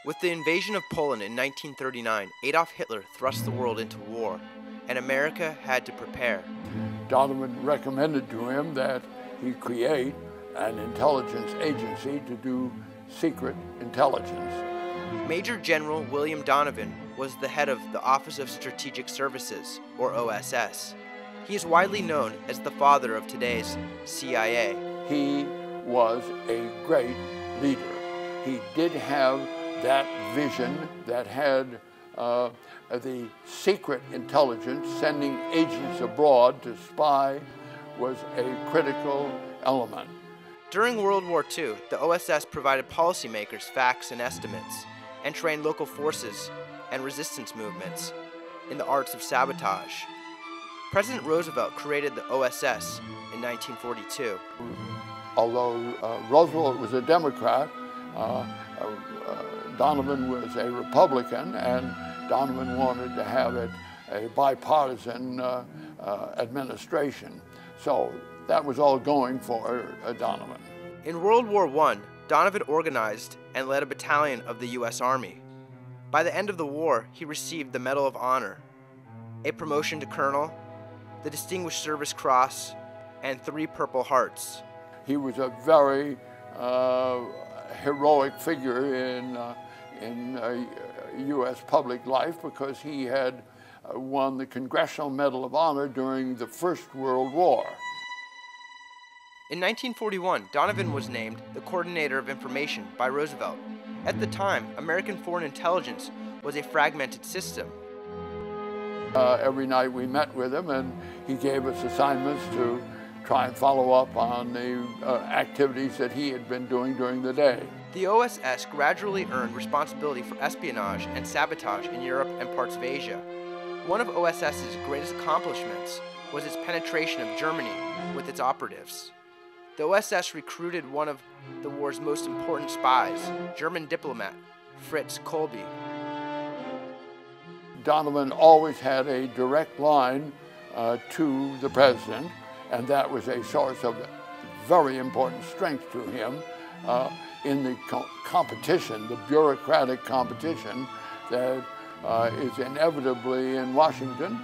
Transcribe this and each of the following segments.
With the invasion of Poland in 1939, Adolf Hitler thrust the world into war, and America had to prepare. Donovan recommended to him that he create an intelligence agency to do secret intelligence. Major General William Donovan was the head of the Office of Strategic Services, or OSS. He is widely known as the father of today's CIA. He was a great leader. He did have that vision that had the secret intelligence, sending agents abroad to spy, was a critical element. During World War II, the OSS provided policymakers facts and estimates, and trained local forces and resistance movements in the arts of sabotage. President Roosevelt created the OSS in 1942. Although Roosevelt was a Democrat, Donovan was a Republican, and Donovan wanted to have it a bipartisan administration. So that was all going for Donovan. In World War I, Donovan organized and led a battalion of the U.S. Army. By the end of the war, he received the Medal of Honor, a promotion to colonel, the Distinguished Service Cross, and 3 Purple Hearts. He was a very heroic figure in U.S. public life because he had won the Congressional Medal of Honor during the First World War. In 1941, Donovan was named the Coordinator of Information by Roosevelt. At the time, American foreign intelligence was a fragmented system. Every night we met with him, and he gave us assignments to try and follow up on the activities that he had been doing during the day. The OSS gradually earned responsibility for espionage and sabotage in Europe and parts of Asia. One of OSS's greatest accomplishments was its penetration of Germany with its operatives. The OSS recruited one of the war's most important spies, German diplomat Fritz Kolbe. Donovan always had a direct line to the president, and that was a source of very important strength to him in the competition, the bureaucratic competition that is inevitably in Washington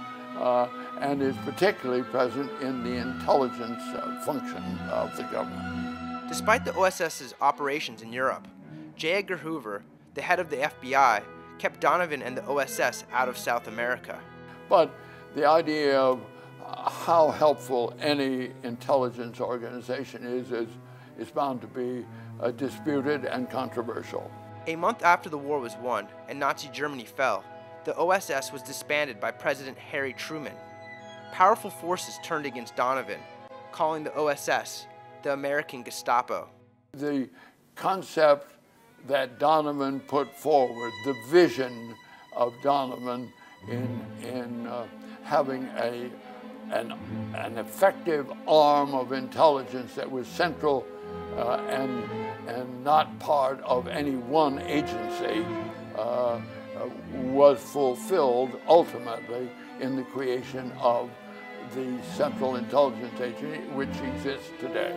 and is particularly present in the intelligence function of the government. Despite the OSS's operations in Europe, J. Edgar Hoover, the head of the FBI, kept Donovan and the OSS out of South America. But the idea of how helpful any intelligence organization is bound to be disputed and controversial. A month after the war was won and Nazi Germany fell, the OSS was disbanded by President Harry Truman. Powerful forces turned against Donovan, calling the OSS the American Gestapo. The concept that Donovan put forward, the vision of Donovan in having an effective arm of intelligence that was central and not part of any one agency, was fulfilled ultimately in the creation of the Central Intelligence Agency, which exists today.